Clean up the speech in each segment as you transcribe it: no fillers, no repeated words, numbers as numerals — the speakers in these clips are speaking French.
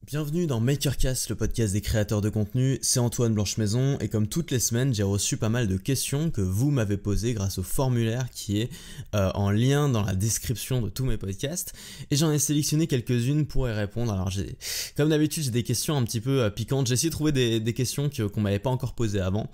Bienvenue dans MakerCast, le podcast des créateurs de contenu, c'est Antoine Blanchemaison et comme toutes les semaines, j'ai reçu pas mal de questions que vous m'avez posées grâce au formulaire qui est en lien dans la description de tous mes podcasts et j'en ai sélectionné quelques-unes pour y répondre. Alors comme d'habitude, j'ai des questions un petit peu piquantes, j'ai essayé de trouver des questions qu'on m'avait pas encore posées avant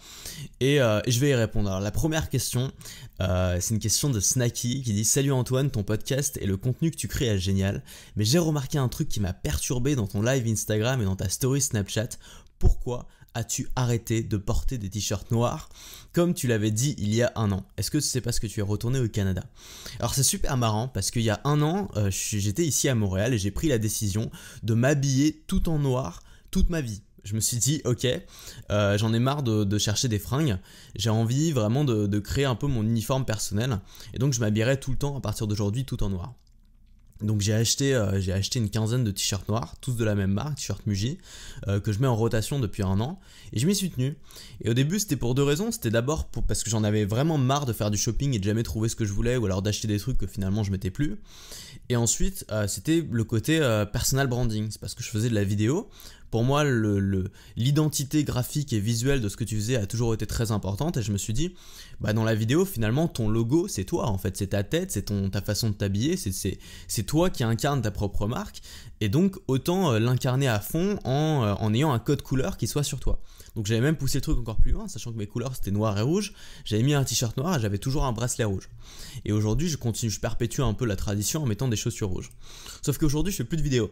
et je vais y répondre. Alors la première question, c'est une question de Snacky qui dit « Salut Antoine, ton podcast et le contenu que tu crées est génial, mais j'ai remarqué un truc qui m'a perturbé dans ton live Instagram et dans ta story Snapchat. Pourquoi as-tu arrêté de porter des t-shirts noirs comme tu l'avais dit il y a un an? Est-ce que c'est parce que tu es retourné au Canada ?» Alors c'est super marrant parce qu'il y a un an, j'étais ici à Montréal et j'ai pris la décision de m'habiller tout en noir toute ma vie. Je me suis dit ok, j'en ai marre de chercher des fringues, j'ai envie vraiment de créer un peu mon uniforme personnel et donc je m'habillerai tout le temps à partir d'aujourd'hui tout en noir. Donc j'ai acheté une quinzaine de t-shirts noirs, tous de la même marque, t-shirt Muji, que je mets en rotation depuis un an, et je m'y suis tenu. Et au début c'était pour deux raisons, c'était d'abord parce que j'en avais vraiment marre de faire du shopping et de jamais trouver ce que je voulais, ou alors d'acheter des trucs que finalement je mettais plus. Et ensuite c'était le côté personal branding, c'est parce que je faisais de la vidéo. Pour moi, l'identité graphique et visuelle de ce que tu faisais a toujours été très importante et je me suis dit, bah dans la vidéo, finalement, ton logo, c'est toi en fait, c'est ta tête, c'est ta façon de t'habiller, c'est toi qui incarne ta propre marque et donc autant l'incarner à fond en ayant un code couleur qui soit sur toi. Donc j'avais même poussé le truc encore plus loin, sachant que mes couleurs c'était noir et rouge, j'avais mis un t-shirt noir et j'avais toujours un bracelet rouge. Et aujourd'hui, je perpétue un peu la tradition en mettant des chaussures rouges. Sauf qu'aujourd'hui, je fais plus de vidéos.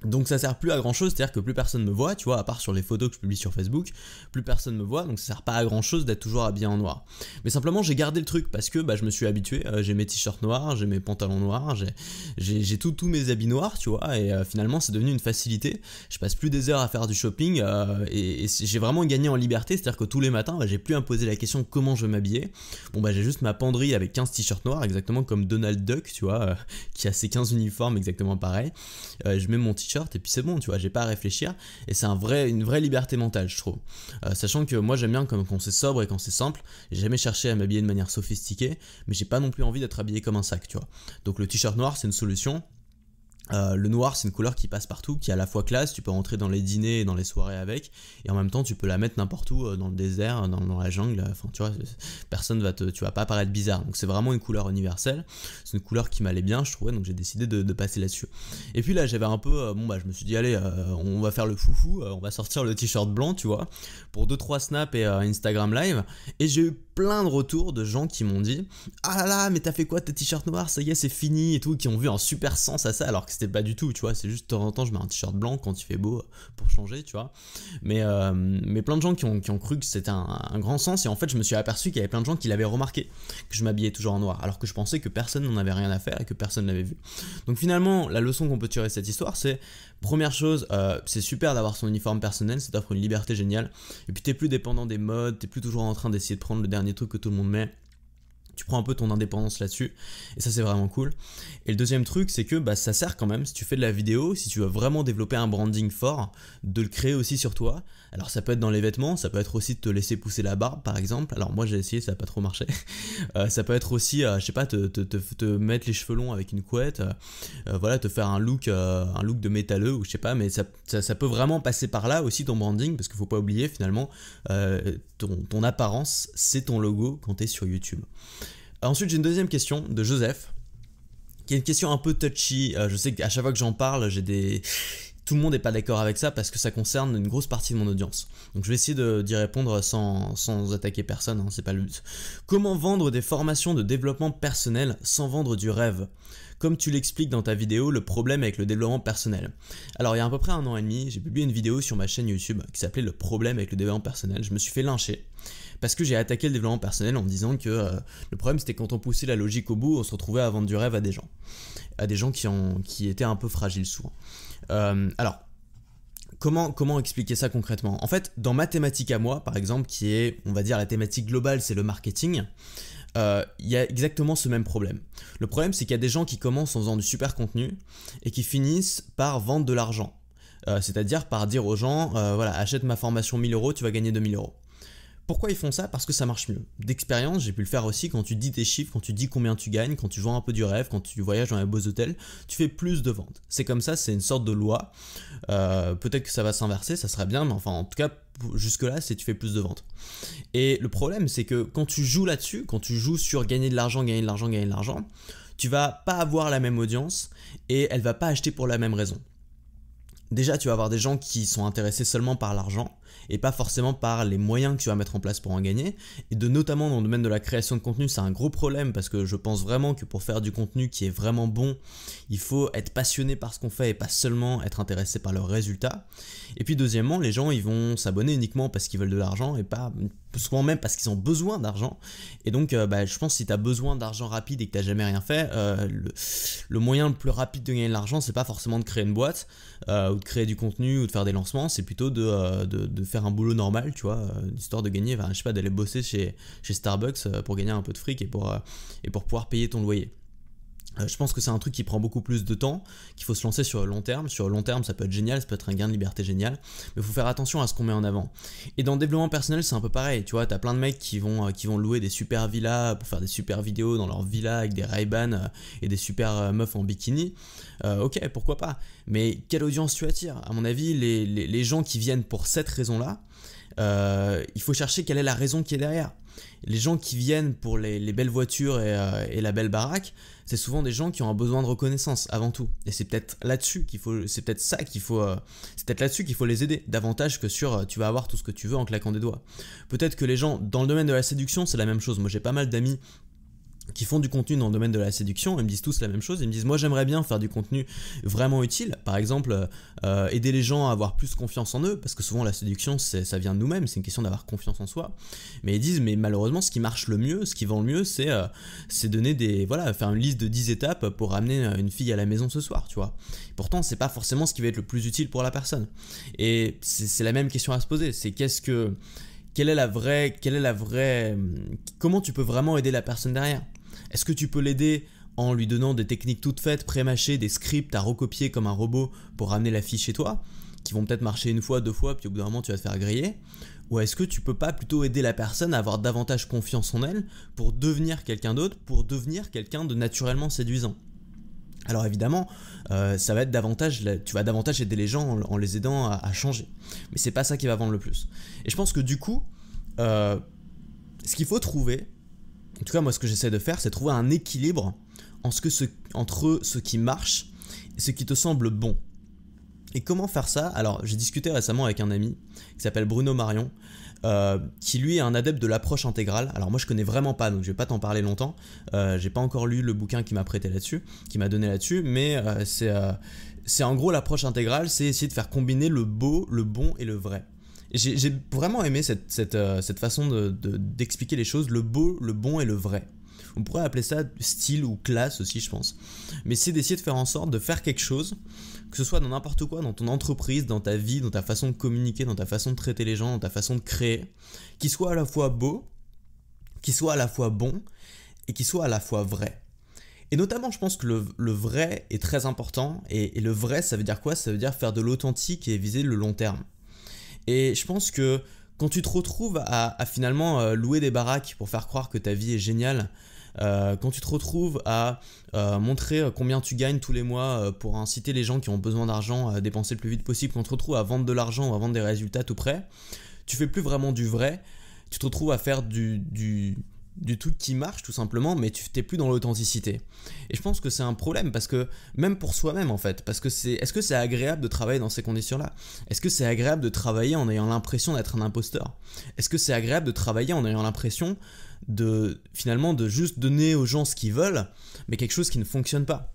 Donc ça sert plus à grand chose, c'est-à-dire que plus personne me voit, tu vois, à part sur les photos que je publie sur Facebook, plus personne me voit, donc ça sert pas à grand chose d'être toujours habillé en noir. Mais simplement j'ai gardé le truc parce que je me suis habitué, j'ai mes t-shirts noirs, j'ai mes pantalons noirs, j'ai tous mes habits noirs, tu vois, et finalement c'est devenu une facilité, je passe plus des heures à faire du shopping et j'ai vraiment gagné en liberté, c'est-à-dire que tous les matins j'ai plus à me poser la question comment je vais m'habiller, j'ai juste ma penderie avec 15 t-shirts noirs, exactement comme Donald Duck, tu vois, qui a ses 15 uniformes exactement pareil, je mets mon t-shirt et puis c'est bon, tu vois, j'ai pas à réfléchir et c'est une vraie liberté mentale, je trouve. Sachant que moi j'aime bien quand c'est sobre et quand c'est simple, j'ai jamais cherché à m'habiller de manière sophistiquée, mais j'ai pas non plus envie d'être habillé comme un sac, tu vois. Donc le t-shirt noir c'est une solution. Le noir c'est une couleur qui passe partout, qui est à la fois classe, tu peux rentrer dans les dîners et dans les soirées avec, et en même temps tu peux la mettre n'importe où, dans le désert, dans la jungle, enfin tu vois, personne tu vas pas paraître bizarre, donc c'est vraiment une couleur universelle, c'est une couleur qui m'allait bien je trouvais, donc j'ai décidé de passer là-dessus. Et puis là j'avais un peu, je me suis dit allez, on va faire le foufou, on va sortir le t-shirt blanc tu vois, pour 2-3 snaps et Instagram live, et j'ai eu plein de retours de gens qui m'ont dit ah là là mais t'as fait quoi tes t-shirts noirs, ça y est c'est fini et tout, qui ont vu un super sens à ça alors que c'était pas du tout, tu vois, c'est juste de temps en temps je mets un t-shirt blanc quand il fait beau pour changer, tu vois, mais plein de gens qui ont cru que c'était un grand sens et en fait je me suis aperçu qu'il y avait plein de gens qui l'avaient remarqué que je m'habillais toujours en noir alors que je pensais que personne n'en avait rien à faire et que personne l'avait vu. Donc finalement la leçon qu'on peut tirer de cette histoire c'est, première chose, c'est super d'avoir son uniforme personnel, ça t'offre une liberté géniale et puis t'es plus dépendant des modes, t'es plus toujours en train d'essayer de prendre le dernier truc que tout le monde met. Tu prends un peu ton indépendance là-dessus et ça c'est vraiment cool. Et le deuxième truc c'est que ça sert quand même, si tu fais de la vidéo, si tu veux vraiment développer un branding fort, de le créer aussi sur toi. Alors ça peut être dans les vêtements, ça peut être aussi de te laisser pousser la barbe par exemple, alors moi j'ai essayé, ça n'a pas trop marché. Ça peut être aussi, je sais pas, te mettre les cheveux longs avec une couette, voilà, te faire un look de métalleux ou je sais pas, mais ça peut vraiment passer par là aussi ton branding, parce qu'il faut pas oublier finalement, ton apparence c'est ton logo quand tu es sur YouTube. Ensuite j'ai une deuxième question de Joseph, qui est une question un peu touchy, je sais qu'à chaque fois que j'en parle, tout le monde n'est pas d'accord avec ça parce que ça concerne une grosse partie de mon audience. Donc je vais essayer d'y répondre sans attaquer personne, c'est pas le but. Comment vendre des formations de développement personnel sans vendre du rêve ? Comme tu l'expliques dans ta vidéo, le problème avec le développement personnel. Alors il y a à peu près 1 an et demi, j'ai publié une vidéo sur ma chaîne YouTube qui s'appelait le problème avec le développement personnel. Je me suis fait lyncher parce que j'ai attaqué le développement personnel en disant que le problème c'était quand on poussait la logique au bout, on se retrouvait à vendre du rêve à des gens qui étaient un peu fragiles souvent. Alors comment expliquer ça concrètement ? En fait, dans ma thématique à moi, par exemple, qui est, on va dire, la thématique globale, c'est le marketing, il y a exactement ce même problème. Le problème, c'est qu'il y a des gens qui commencent en faisant du super contenu et qui finissent par vendre de l'argent. C'est-à-dire par dire aux gens, voilà, achète ma formation 1000 €, tu vas gagner 2000 €. Pourquoi ils font ça? Parce que ça marche mieux. D'expérience, j'ai pu le faire aussi. Quand tu dis tes chiffres, quand tu dis combien tu gagnes, quand tu vends un peu du rêve, quand tu voyages dans les beaux hôtels, tu fais plus de ventes. C'est comme ça, c'est une sorte de loi. Peut-être que ça va s'inverser, ça serait bien, mais enfin en tout cas jusque-là, c'est tu fais plus de ventes. Et le problème, c'est que quand tu joues là-dessus, quand tu joues sur gagner de l'argent, gagner de l'argent, gagner de l'argent, tu vas pas avoir la même audience et elle va pas acheter pour la même raison. Déjà, tu vas avoir des gens qui sont intéressés seulement par l'argent et pas forcément par les moyens que tu vas mettre en place pour en gagner. Et notamment dans le domaine de la création de contenu, c'est un gros problème parce que je pense vraiment que pour faire du contenu qui est vraiment bon, il faut être passionné par ce qu'on fait et pas seulement être intéressé par le résultat. Et puis deuxièmement, les gens ils vont s'abonner uniquement parce qu'ils veulent de l'argent et pas souvent même parce qu'ils ont besoin d'argent. Et donc je pense que si tu as besoin d'argent rapide et que tu n'as jamais rien fait, le moyen le plus rapide de gagner de l'argent, c'est pas forcément de créer une boîte ou de créer du contenu ou de faire des lancements, c'est plutôt de faire un boulot normal, tu vois, histoire de gagner, je sais pas, d'aller bosser chez Starbucks pour gagner un peu de fric et pour pouvoir payer ton loyer. Je pense que c'est un truc qui prend beaucoup plus de temps, qu'il faut se lancer sur le long terme. Sur le long terme, ça peut être génial, ça peut être un gain de liberté génial, mais il faut faire attention à ce qu'on met en avant. Et dans le développement personnel, c'est un peu pareil. Tu vois, t'as plein de mecs qui vont louer des super villas pour faire des super vidéos dans leur villa avec des Ray-Ban et des super meufs en bikini. Ok, pourquoi pas. Mais quelle audience tu attires? À mon avis, les gens qui viennent pour cette raison-là, il faut chercher quelle est la raison qui est derrière. Les gens qui viennent pour les belles voitures et la belle baraque, c'est souvent des gens qui ont un besoin de reconnaissance avant tout. Et c'est peut-être là-dessus qu'il faut, c'est peut-être là-dessus qu'il faut les aider davantage que sur tu vas avoir tout ce que tu veux en claquant des doigts. Peut-être que les gens dans le domaine de la séduction, c'est la même chose. Moi, j'ai pas mal d'amis qui font du contenu dans le domaine de la séduction, ils me disent tous la même chose, ils me disent moi j'aimerais bien faire du contenu vraiment utile, par exemple aider les gens à avoir plus confiance en eux, parce que souvent la séduction ça vient de nous-mêmes, c'est une question d'avoir confiance en soi, mais ils disent mais malheureusement ce qui marche le mieux, ce qui vend le mieux c'est donner faire une liste de 10 étapes pour ramener une fille à la maison ce soir, tu vois. Pourtant c'est pas forcément ce qui va être le plus utile pour la personne, et c'est la même question à se poser, c'est quelle est la vraie, comment tu peux vraiment aider la personne derrière? Est-ce que tu peux l'aider en lui donnant des techniques toutes faites, pré-mâchées, des scripts à recopier comme un robot pour ramener la fille chez toi, qui vont peut-être marcher une fois, deux fois, puis au bout d'un moment tu vas te faire griller? Ou est-ce que tu peux pas plutôt aider la personne à avoir davantage confiance en elle pour devenir quelqu'un d'autre, pour devenir quelqu'un de naturellement séduisant? Alors évidemment, ça va être tu vas davantage aider les gens en les aidant à changer. Mais c'est pas ça qui va vendre le plus. Et je pense que du coup, ce qu'il faut trouver, en tout cas moi ce que j'essaie de faire, c'est trouver un équilibre entre ce qui marche et ce qui te semble bon. Et comment faire ça? Alors j'ai discuté récemment avec un ami qui s'appelle Bruno Marion, qui lui est un adepte de l'approche intégrale. Alors moi je connais vraiment pas, donc je vais pas t'en parler longtemps. J'ai pas encore lu le bouquin qui m'a donné là-dessus, mais c'est en gros l'approche intégrale, c'est essayer de faire combiner le beau, le bon et le vrai. J'ai vraiment aimé cette façon d'expliquer les choses, le beau, le bon et le vrai. On pourrait appeler ça style ou classe aussi, je pense. Mais c'est d'essayer de faire en sorte de faire quelque chose, que ce soit dans n'importe quoi, dans ton entreprise, dans ta vie, dans ta façon de communiquer, dans ta façon de traiter les gens, dans ta façon de créer, qui soit à la fois beau, qui soit à la fois bon et qui soit à la fois vrai. Et notamment, je pense que le vrai est très important. Et le vrai, ça veut dire quoi? Ça veut dire faire de l'authentique et viser le long terme. Et je pense que quand tu te retrouves à finalement louer des baraques pour faire croire que ta vie est géniale, quand tu te retrouves à montrer combien tu gagnes tous les mois pour inciter les gens qui ont besoin d'argent à dépenser le plus vite possible, quand tu te retrouves à vendre de l'argent ou à vendre des résultats tout près, tu fais plus vraiment du vrai, tu te retrouves à faire du truc qui marche tout simplement, mais tu n'es plus dans l'authenticité. Et je pense que c'est un problème, parce que même pour soi-même en fait, parce que est-ce que c'est agréable de travailler dans ces conditions-là? Est-ce que c'est agréable de travailler en ayant l'impression d'être un imposteur? Est-ce que c'est agréable de travailler en ayant l'impression finalement de juste donner aux gens ce qu'ils veulent, mais quelque chose qui ne fonctionne pas,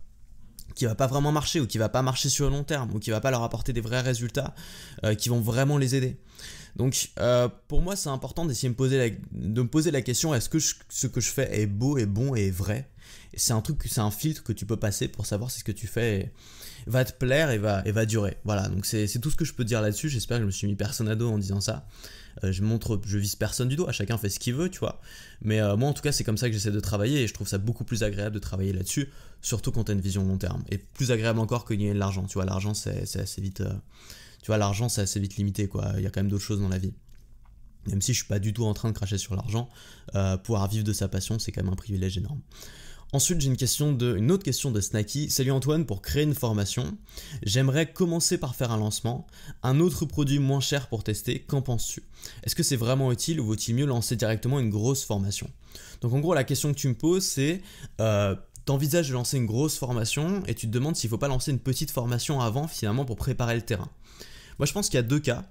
qui va pas vraiment marcher, ou qui va pas marcher sur le long terme, ou qui va pas leur apporter des vrais résultats qui vont vraiment les aider? Donc pour moi c'est important d'essayer de me poser la question, est-ce que ce que je fais est beau, est bon et est vrai? Et c'est un filtre que tu peux passer pour savoir si ce que tu fais va te plaire et va durer. Voilà, donc c'est tout ce que je peux dire là-dessus. J'espère que je me suis mis personne à dos en disant ça. Je vise personne du doigt, chacun fait ce qu'il veut, tu vois. Mais moi en tout cas c'est comme ça que j'essaie de travailler, et je trouve ça beaucoup plus agréable de travailler là-dessus, surtout quand tu as une vision long terme. Et plus agréable encore que gagner de l'argent, tu vois. L'argent c'est assez vite... Tu vois, l'argent c'est assez vite limité, quoi. Il y a quand même d'autres choses dans la vie. Même si je suis pas du tout en train de cracher sur l'argent, pouvoir vivre de sa passion, c'est quand même un privilège énorme. Ensuite, j'ai une autre question de Snacky. Salut Antoine, pour créer une formation, j'aimerais commencer par faire un lancement, un autre produit moins cher pour tester, qu'en penses-tu? Est-ce que c'est vraiment utile ou vaut-il mieux lancer directement une grosse formation? Donc en gros, la question que tu me poses, c'est t'envisages de lancer une grosse formation et tu te demandes s'il ne faut pas lancer une petite formation avant finalement pour préparer le terrain. Moi, je pense qu'il y a deux cas.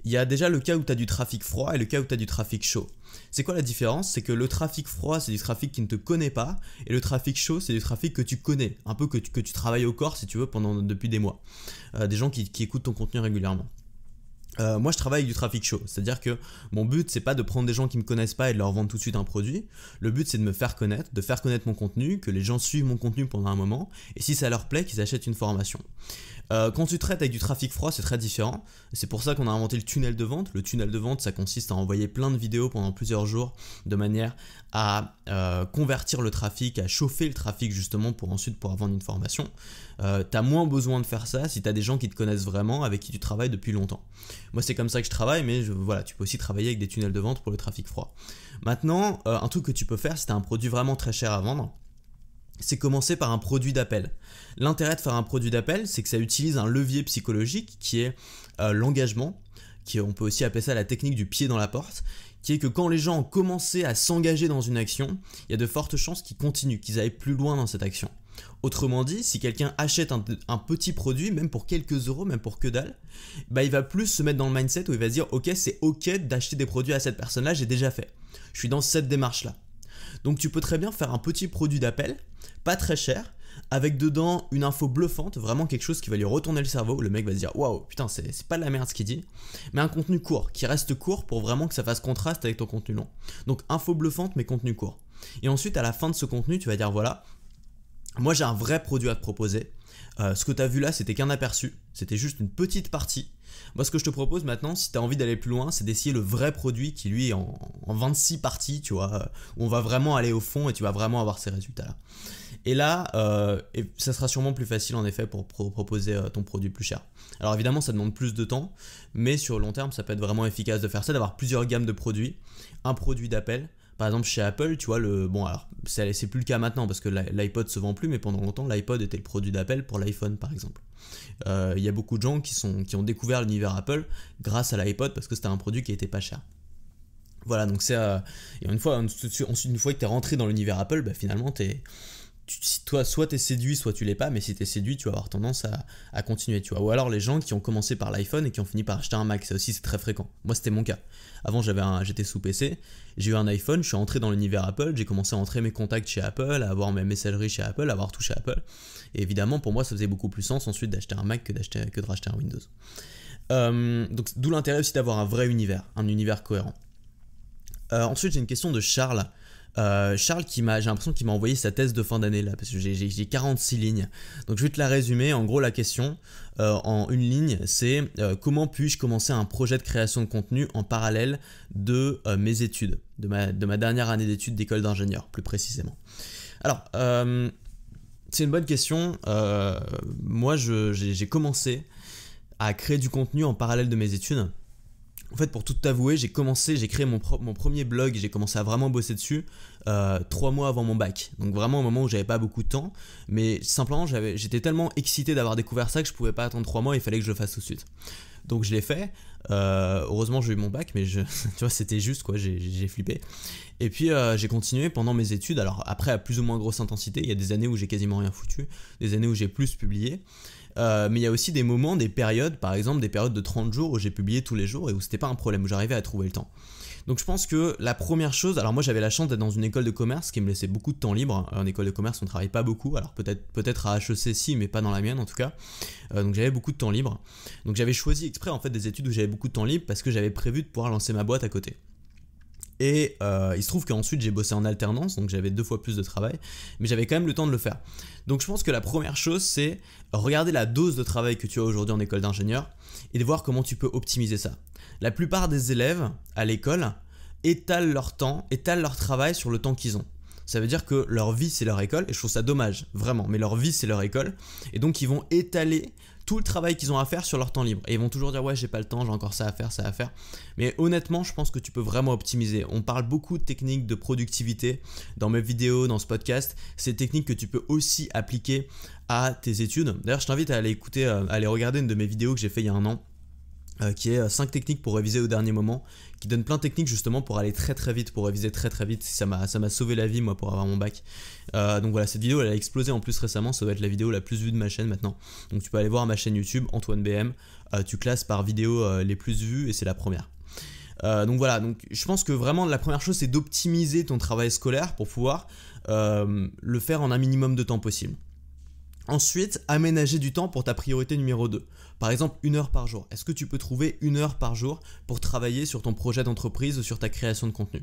Il y a déjà le cas où tu as du trafic froid et le cas où tu as du trafic chaud. C'est quoi la différence? C'est que le trafic froid, c'est du trafic qui ne te connaît pas, et le trafic chaud, c'est du trafic que tu connais, un peu que tu travailles au corps, si tu veux, depuis des mois. Des gens qui écoutent ton contenu régulièrement. Moi, je travaille avec du trafic chaud, c'est-à-dire que mon but, c'est pas de prendre des gens qui me connaissent pas et de leur vendre tout de suite un produit. Le but, c'est de me faire connaître, de faire connaître mon contenu, que les gens suivent mon contenu pendant un moment, et si ça leur plaît, qu'ils achètent une formation. Quand tu traites avec du trafic froid, c'est très différent. C'est pour ça qu'on a inventé le tunnel de vente. Le tunnel de vente, ça consiste à envoyer plein de vidéos pendant plusieurs jours de manière à convertir le trafic, à chauffer le trafic justement pour ensuite pouvoir vendre une formation. T'as moins besoin de faire ça si t'as des gens qui te connaissent vraiment, avec qui tu travailles depuis longtemps. Moi, c'est comme ça que je travaille, mais voilà, tu peux aussi travailler avec des tunnels de vente pour le trafic froid. Maintenant, un truc que tu peux faire si t'as un produit vraiment très cher à vendre, c'est commencer par un produit d'appel. L'intérêt de faire un produit d'appel, c'est que ça utilise un levier psychologique qui est l'engagement, on peut aussi appeler ça la technique du pied dans la porte, qui est que quand les gens ont commencé à s'engager dans une action, il y a de fortes chances qu'ils continuent, qu'ils aillent plus loin dans cette action. Autrement dit, si quelqu'un achète un petit produit, même pour quelques euros, même pour que dalle, bah il va plus se mettre dans le mindset où il va se dire « Ok, c'est ok d'acheter des produits à cette personne-là, j'ai déjà fait. Je suis dans cette démarche-là. » Donc tu peux très bien faire un petit produit d'appel, pas très cher, avec dedans une info bluffante, vraiment quelque chose qui va lui retourner le cerveau. Le mec va se dire waouh, putain, c'est pas de la merde ce qu'il dit, mais un contenu court, qui reste court pour vraiment que ça fasse contraste avec ton contenu long. Donc info bluffante, mais contenu court. Et ensuite, à la fin de ce contenu, tu vas dire voilà, moi j'ai un vrai produit à te proposer. Ce que tu as vu là, c'était qu'un aperçu, c'était juste une petite partie. Moi, ce que je te propose maintenant, si tu as envie d'aller plus loin, c'est d'essayer le vrai produit qui lui est en 26 parties, tu vois, où on va vraiment aller au fond et tu vas vraiment avoir ces résultats-là. Et là, ça sera sûrement plus facile en effet pour proposer ton produit plus cher. Alors évidemment, ça demande plus de temps, mais sur le long terme, ça peut être vraiment efficace de faire ça, d'avoir plusieurs gammes de produits, un produit d'appel. Par exemple, chez Apple, tu vois, bon, alors, c'est plus le cas maintenant parce que l'iPod se vend plus, mais pendant longtemps, l'iPod était le produit d'appel pour l'iPhone, par exemple. Il y a beaucoup de gens qui ont découvert l'univers Apple grâce à l'iPod parce que c'était un produit qui était pas cher. Voilà, donc c'est. Et une fois que tu es rentré dans l'univers Apple, bah, finalement, toi, soit tu es séduit, soit tu l'es pas, mais si tu es séduit, tu vas avoir tendance à continuer, tu vois. Ou alors les gens qui ont commencé par l'iPhone et qui ont fini par acheter un Mac, ça aussi c'est très fréquent. Moi c'était mon cas. Avant j'étais sous PC, j'ai eu un iPhone, je suis entré dans l'univers Apple, j'ai commencé à entrer mes contacts chez Apple, à avoir mes messageries chez Apple, à avoir tout chez Apple. Et évidemment pour moi ça faisait beaucoup plus sens ensuite d'acheter un Mac que de racheter un Windows. Donc d'où l'intérêt aussi d'avoir un vrai univers, un univers cohérent. Ensuite j'ai une question de Charles. Charles j'ai l'impression qu'il m'a envoyé sa thèse de fin d'année là, parce que j'ai 46 lignes. Donc je vais te la résumer. En gros la question en une ligne, c'est comment puis-je commencer un projet de création de contenu en parallèle de mes études, de ma dernière année d'études d'école d'ingénieur plus précisément. Alors c'est une bonne question. Moi j'ai commencé à créer du contenu en parallèle de mes études. En fait, pour tout t'avouer, j'ai créé mon premier blog, j'ai commencé à vraiment bosser dessus 3 mois avant mon bac. Donc vraiment au moment où j'avais pas beaucoup de temps, mais simplement j'étais tellement excité d'avoir découvert ça que je pouvais pas attendre 3 mois, il fallait que je le fasse tout de suite. Donc je l'ai fait, heureusement j'ai eu mon bac, mais tu vois c'était juste quoi, j'ai flippé. Et puis j'ai continué pendant mes études, alors après à plus ou moins grosse intensité, il y a des années où j'ai quasiment rien foutu, des années où j'ai plus publié. Mais il y a aussi des moments, des périodes, par exemple des périodes de 30 jours où j'ai publié tous les jours et où c'était pas un problème, où j'arrivais à trouver le temps. Donc je pense que la première chose, alors moi j'avais la chance d'être dans une école de commerce qui me laissait beaucoup de temps libre. En école de commerce on travaille pas beaucoup, alors peut-être à HEC si, mais pas dans la mienne en tout cas. Donc j'avais beaucoup de temps libre. Donc j'avais choisi exprès en fait des études où j'avais beaucoup de temps libre parce que j'avais prévu de pouvoir lancer ma boîte à côté. Et il se trouve qu'ensuite j'ai bossé en alternance, donc j'avais 2 fois plus de travail, mais j'avais quand même le temps de le faire. Donc je pense que la première chose c'est regarder la dose de travail que tu as aujourd'hui en école d'ingénieur et de voir comment tu peux optimiser ça. La plupart des élèves à l'école étalent leur temps, étalent leur travail sur le temps qu'ils ont. Ça veut dire que leur vie c'est leur école, et je trouve ça dommage, vraiment, mais leur vie c'est leur école, et donc ils vont étaler tout le travail qu'ils ont à faire sur leur temps libre. Et ils vont toujours dire ouais, j'ai pas le temps, j'ai encore ça à faire, ça à faire. Mais honnêtement, je pense que tu peux vraiment optimiser. On parle beaucoup de techniques de productivité dans mes vidéos, dans ce podcast. C'est des techniques que tu peux aussi appliquer à tes études. D'ailleurs, je t'invite à aller écouter, à aller regarder une de mes vidéos que j'ai fait il y a un an. Qui est 5 techniques pour réviser au dernier moment, qui donne plein de techniques justement pour aller très très vite, pour réviser très très vite. Ça m'a sauvé la vie moi pour avoir mon bac. Donc voilà, cette vidéo elle a explosé en plus récemment, ça doit être la vidéo la plus vue de ma chaîne maintenant. Donc tu peux aller voir ma chaîne YouTube, Antoine BM, tu classes par vidéo les plus vues et c'est la première. Donc voilà, donc je pense que vraiment la première chose c'est d'optimiser ton travail scolaire pour pouvoir le faire en un minimum de temps possible. Ensuite, aménager du temps pour ta priorité numéro 2. Par exemple, 1 heure par jour. Est-ce que tu peux trouver 1 heure par jour pour travailler sur ton projet d'entreprise ou sur ta création de contenu ?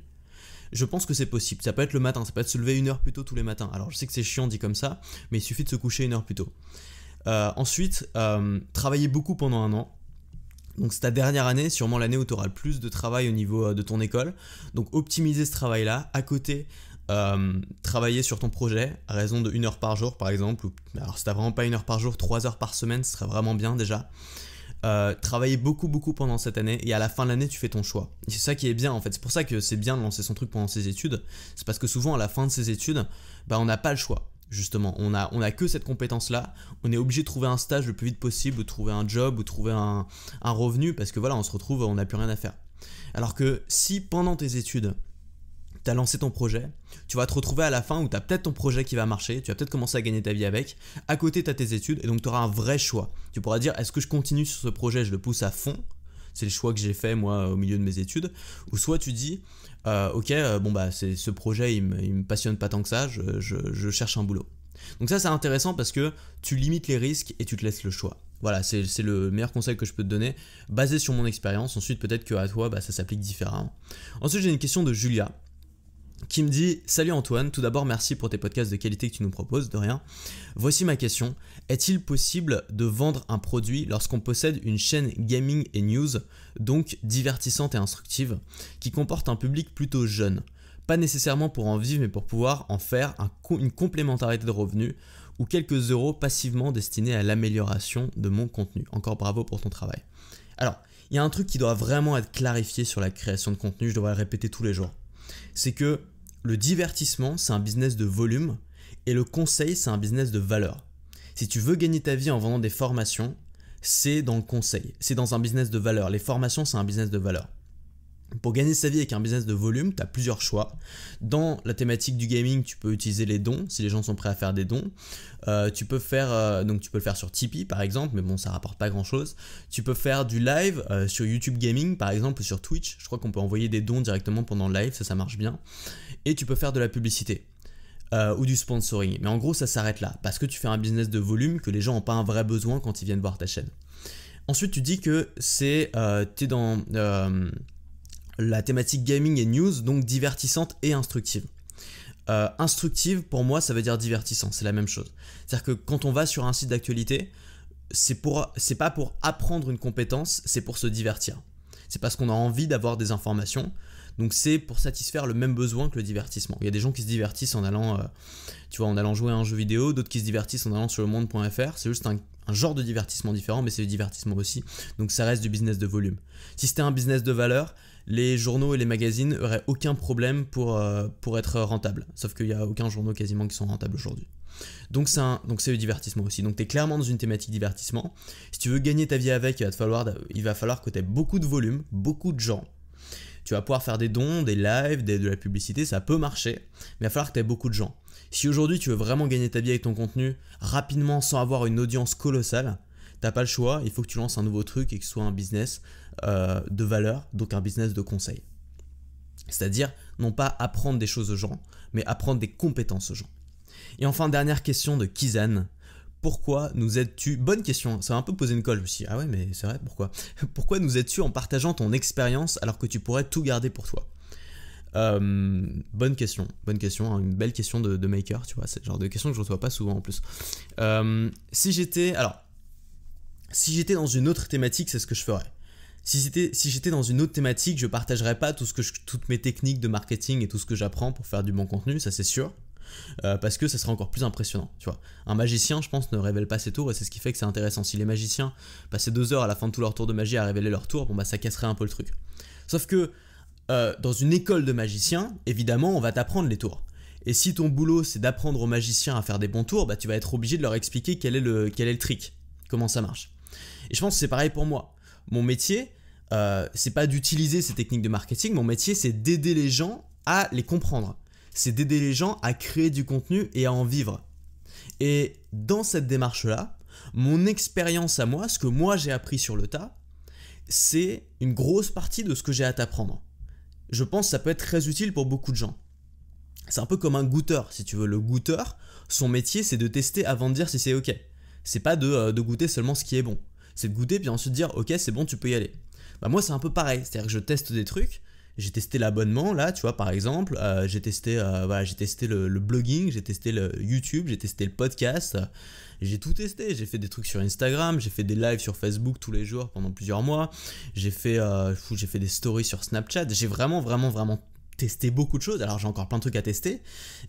Je pense que c'est possible. Ça peut être le matin, ça peut être se lever 1 heure plus tôt tous les matins. Alors je sais que c'est chiant dit comme ça, mais il suffit de se coucher 1 heure plus tôt. Ensuite, travailler beaucoup pendant 1 an. Donc c'est ta dernière année, sûrement l'année où tu auras le plus de travail au niveau de ton école. Donc optimiser ce travail-là. À côté, travailler sur ton projet à raison de 1 heure par jour par exemple. Alors si t'as vraiment pas 1 heure par jour, 3 heures par semaine, ce serait vraiment bien déjà. Travailler beaucoup pendant cette année et à la fin de l'année tu fais ton choix. Et c'est ça qui est bien en fait, c'est pour ça que c'est bien de lancer son truc pendant ses études. C'est parce que souvent à la fin de ses études, on n'a pas le choix. Justement, on a que cette compétence là, on est obligé de trouver un stage le plus vite possible, ou trouver un job, ou trouver un revenu, parce que voilà on se retrouve, on n'a plus rien à faire. Alors que si pendant tes études tu as lancé ton projet, tu vas te retrouver à la fin où tu as peut-être ton projet qui va marcher, tu vas peut-être commencer à gagner ta vie avec, à côté tu as tes études et donc tu auras un vrai choix. Tu pourras dire est-ce que je continue sur ce projet, je le pousse à fond, c'est le choix que j'ai fait moi au milieu de mes études, ou soit tu dis c'est ce projet il me passionne pas tant que ça, je cherche un boulot. Donc ça c'est intéressant parce que tu limites les risques et tu te laisses le choix. Voilà, c'est le meilleur conseil que je peux te donner, basé sur mon expérience. Ensuite peut-être qu'à toi ça s'applique différemment. Ensuite j'ai une question de Julia qui me dit « Salut Antoine, tout d'abord merci pour tes podcasts de qualité que tu nous proposes, de rien. Voici ma question, est-il possible de vendre un produit lorsqu'on possède une chaîne gaming et news, donc divertissante et instructive, qui comporte un public plutôt jeune ? Pas nécessairement pour en vivre, mais pour pouvoir en faire une complémentarité de revenus ou quelques euros passivement destinés à l'amélioration de mon contenu. Encore bravo pour ton travail. » Alors, il y a un truc qui doit vraiment être clarifié sur la création de contenu, je devrais le répéter tous les jours. C'est que le divertissement, c'est un business de volume et le conseil, c'est un business de valeur. Si tu veux gagner ta vie en vendant des formations, c'est dans le conseil, c'est dans un business de valeur. Les formations, c'est un business de valeur. Pour gagner sa vie avec un business de volume, tu as plusieurs choix. Dans la thématique du gaming, tu peux utiliser les dons, si les gens sont prêts à faire des dons. Tu peux le faire sur Tipeee par exemple, mais bon, ça rapporte pas grand chose. Tu peux faire du live sur YouTube Gaming par exemple, ou sur Twitch. Je crois qu'on peut envoyer des dons directement pendant le live, ça marche bien. Et tu peux faire de la publicité ou du sponsoring. Mais en gros, ça s'arrête là, parce que tu fais un business de volume que les gens n'ont pas un vrai besoin quand ils viennent voir ta chaîne. Ensuite, tu dis que t'es dans la thématique gaming et news, donc divertissante et instructive. Instructive, pour moi, ça veut dire divertissant, c'est la même chose. C'est-à-dire que quand on va sur un site d'actualité, c'est pas pour apprendre une compétence, c'est pour se divertir. C'est parce qu'on a envie d'avoir des informations, donc c'est pour satisfaire le même besoin que le divertissement. Il y a des gens qui se divertissent en allant, en allant jouer à un jeu vidéo, d'autres qui se divertissent en allant sur lemonde.fr, c'est juste un genre de divertissement différent, mais c'est du divertissement aussi, donc ça reste du business de volume. Si c'était un business de valeur, les journaux et les magazines n'auraient aucun problème pour être rentables. Sauf qu'il n'y a aucun journaux quasiment qui sont rentables aujourd'hui. Donc c'est du divertissement aussi. Donc tu es clairement dans une thématique divertissement. Si tu veux gagner ta vie avec, il va falloir que tu aies beaucoup de volume, beaucoup de gens. Tu vas pouvoir faire des dons, des lives, de la publicité, ça peut marcher, mais il va falloir que tu aies beaucoup de gens. Si aujourd'hui tu veux vraiment gagner ta vie avec ton contenu rapidement sans avoir une audience colossale, t'as pas le choix, il faut que tu lances un nouveau truc et que ce soit un business de valeur, donc un business de conseil. C'est-à-dire, non pas apprendre des choses aux gens, mais apprendre des compétences aux gens. Et enfin, dernière question de Kizan. Pourquoi nous aides-tu ? Bonne question, ça m'a un peu posé une colle aussi. Ah ouais, mais c'est vrai, pourquoi ? Pourquoi nous aides-tu en partageant ton expérience alors que tu pourrais tout garder pour toi ? Bonne question, hein, une belle question de maker, tu vois, c'est le genre de question que je reçois pas souvent en plus. Si j'étais dans une autre thématique, c'est ce que je ferais. Si j'étais dans une autre thématique, je partagerais pas toutes mes techniques de marketing et tout ce que j'apprends pour faire du bon contenu, ça c'est sûr. parce que ça serait encore plus impressionnant, tu vois. Un magicien, je pense, ne révèle pas ses tours, et c'est ce qui fait que c'est intéressant. Si les magiciens passaient 2 heures à la fin de tout leur tour de magie à révéler leur tour, bon bah ça casserait un peu le truc. Sauf que dans une école de magiciens, évidemment, on va t'apprendre les tours. Et si ton boulot c'est d'apprendre aux magiciens à faire des bons tours, bah tu vas être obligé de leur expliquer quel est le trick, comment ça marche. Et je pense que c'est pareil pour moi. Mon métier, c'est pas d'utiliser ces techniques de marketing, mon métier c'est d'aider les gens à les comprendre. C'est d'aider les gens à créer du contenu et à en vivre. Et dans cette démarche-là, mon expérience à moi, ce que moi j'ai appris sur le tas, c'est une grosse partie de ce que j'ai à t'apprendre. Je pense que ça peut être très utile pour beaucoup de gens. C'est un peu comme un goûteur, si tu veux. Le goûteur, son métier, c'est de tester avant de dire si c'est ok. C'est pas de goûter seulement ce qui est bon. C'est de goûter puis ensuite dire ok, c'est bon, tu peux y aller. Bah moi, c'est un peu pareil. C'est-à-dire que je teste des trucs. J'ai testé l'abonnement, là, tu vois, par exemple. J'ai testé le blogging, j'ai testé le YouTube, j'ai testé le podcast. J'ai tout testé. J'ai fait des trucs sur Instagram, j'ai fait des lives sur Facebook tous les jours pendant plusieurs mois. J'ai fait des stories sur Snapchat. J'ai vraiment testé beaucoup de choses. Alors j'ai encore plein de trucs à tester.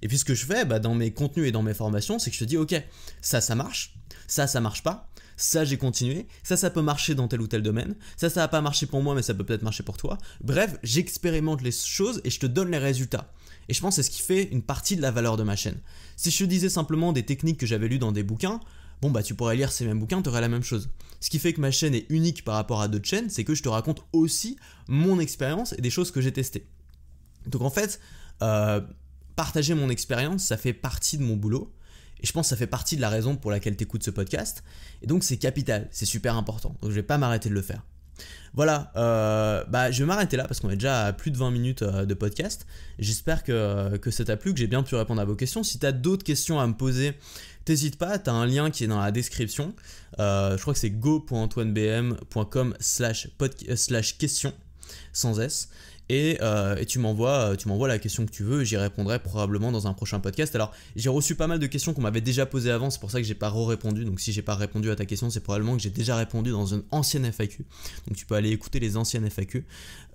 Et puis ce que je fais dans mes contenus et dans mes formations, c'est que je te dis ok, ça marche, ça marche pas. Ça j'ai continué, ça peut marcher dans tel ou tel domaine, ça va pas marcher pour moi mais ça peut peut-être marcher pour toi. Bref, j'expérimente les choses et je te donne les résultats. Et je pense que c'est ce qui fait une partie de la valeur de ma chaîne. Si je te disais simplement des techniques que j'avais lues dans des bouquins, bon bah tu pourrais lire ces mêmes bouquins, tu aurais la même chose. Ce qui fait que ma chaîne est unique par rapport à d'autres chaînes, c'est que je te raconte aussi mon expérience et des choses que j'ai testées. Donc en fait, partager mon expérience, ça fait partie de mon boulot. Et je pense que ça fait partie de la raison pour laquelle tu écoutes ce podcast. Et donc c'est capital, c'est super important. Donc je vais pas m'arrêter de le faire. Voilà, je vais m'arrêter là parce qu'on est déjà à plus de 20 minutes de podcast. J'espère que ça t'a plu, que j'ai bien pu répondre à vos questions. Si tu as d'autres questions à me poser, t'hésites pas, tu as un lien qui est dans la description. Je crois que c'est go.antoinebm.com/question sans S. Et tu m'envoies la question que tu veux et j'y répondrai probablement dans un prochain podcast. Alors j'ai reçu pas mal de questions qu'on m'avait déjà posées avant, c'est pour ça que j'ai pas répondu. Donc si j'ai pas répondu à ta question, c'est probablement que j'ai déjà répondu dans une ancienne FAQ. Donc tu peux aller écouter les anciennes FAQ.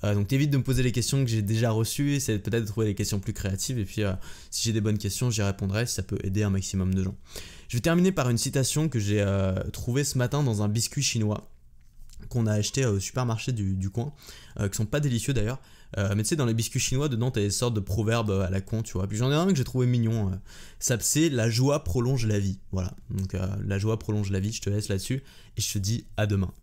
Donc t'évites de me poser les questions que j'ai déjà reçues, et c'est peut-être de trouver des questions plus créatives. Et puis si j'ai des bonnes questions, j'y répondrai si ça peut aider un maximum de gens. Je vais terminer par une citation que j'ai trouvée ce matin dans un biscuit chinois qu'on a acheté au supermarché du coin, qui sont pas délicieux d'ailleurs. Mais tu sais, dans les biscuits chinois, dedans, t'as des sortes de proverbes à la con, tu vois. Puis j'en ai un que j'ai trouvé mignon. Ça, c'est la joie prolonge la vie. Voilà. Donc la joie prolonge la vie. Je te laisse là-dessus et je te dis à demain.